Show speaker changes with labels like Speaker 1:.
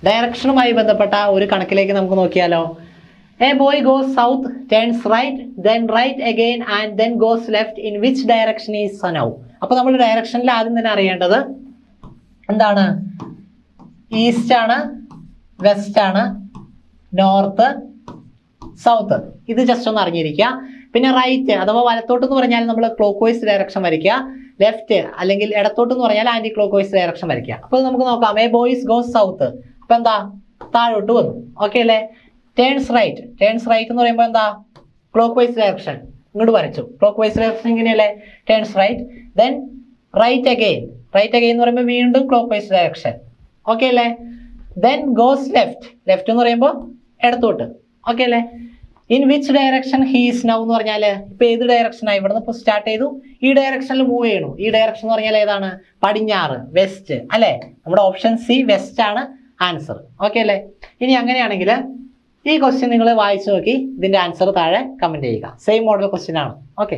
Speaker 1: ഡയറക്ഷനുമായി ബന്ധപ്പെട്ട ഒരു കണക്കിലേക്ക് നമുക്ക് നോക്കിയാലോ. A boy goes south, turns right, then right again and then goes left. In which direction is now? അപ്പോൾ നമ്മൾ ഡയറക്ഷനിൽ ആദ്യം തന്നെ അറിയേണ്ടത് എന്താണ്? ഈസ്റ്റ് ആണ്, വെസ്റ്റ് ആണ്, നോർത്ത്, സൗത്ത്. ഇത് ജസ്റ്റ് ഒന്ന് അറിഞ്ഞിരിക്കുക. പിന്നെ റൈറ്റ് അഥവാ വലത്തോട്ട് എന്ന് പറഞ്ഞാൽ നമ്മൾ ക്ലോക്ക് വൈസ് ഡയറക്ഷൻ വരയ്ക്കുക. ലെഫ്റ്റ് അല്ലെങ്കിൽ ഇടത്തോട്ട് എന്ന് പറഞ്ഞാൽ ആന്റി ക്ലോക്ക് വൈസ് ഡയറക്ഷൻ വരയ്ക്കുക. അപ്പോൾ നമുക്ക് നോക്കാം. എ ബോയ്സ് ഗോസ് സൗത്ത്, അപ്പൊ എന്താ? താഴോട്ട് വന്നു. ഓക്കെ അല്ലേ? ടേൺസ് റൈറ്റ്, ടേൺസ് റൈറ്റ് എന്ന് പറയുമ്പോൾ എന്താ? ക്ലോക്ക് വൈസ് ഡയറക്ഷൻ ഇങ്ങോട്ട് വരച്ചു. ക്ലോക്ക് വൈസ് ഡയറക്ഷൻ ഇങ്ങനെയല്ലേ? Turns right. Then right again, right again എന്ന് പറയുമ്പോൾ വീണ്ടും ക്ലോക്ക് വൈസ് ഡയറക്ഷൻ. ഓക്കെ അല്ലേ? ദെൻ ഗോസ് ലെഫ്റ്റ്, ലെഫ്റ്റ് എന്ന് പറയുമ്പോൾ ഇടത്തോട്ട്. ഓക്കെ അല്ലേ? In which direction he is now എന്ന് പറഞ്ഞാൽ ഇപ്പൊ ഏത് ഡയറക്ഷനായി? ഇവിടുന്ന് ഇപ്പോൾ സ്റ്റാർട്ട് ചെയ്തു, ഈ ഡയറക്ഷനിൽ മൂവ് ചെയ്യണു. ഈ ഡയറക്ഷൻ എന്ന് പറഞ്ഞാൽ ഏതാണ്? പടിഞ്ഞാറ്, വെസ്റ്റ് അല്ലേ? നമ്മുടെ ഓപ്ഷൻ സി വെസ്റ്റ് ആണ് ആൻസർ. ഓക്കെ അല്ലേ? ഇനി അങ്ങനെയാണെങ്കിൽ ഈ ക്വസ്റ്റ്യൻ നിങ്ങൾ വായിച്ചു നോക്കി ഇതിന്റെ ആൻസർ താഴെ കമന്റ് ചെയ്യുക. സെയിം മോഡൽ ക്വസ്റ്റ്യൻ ആണ്. ഓക്കെ.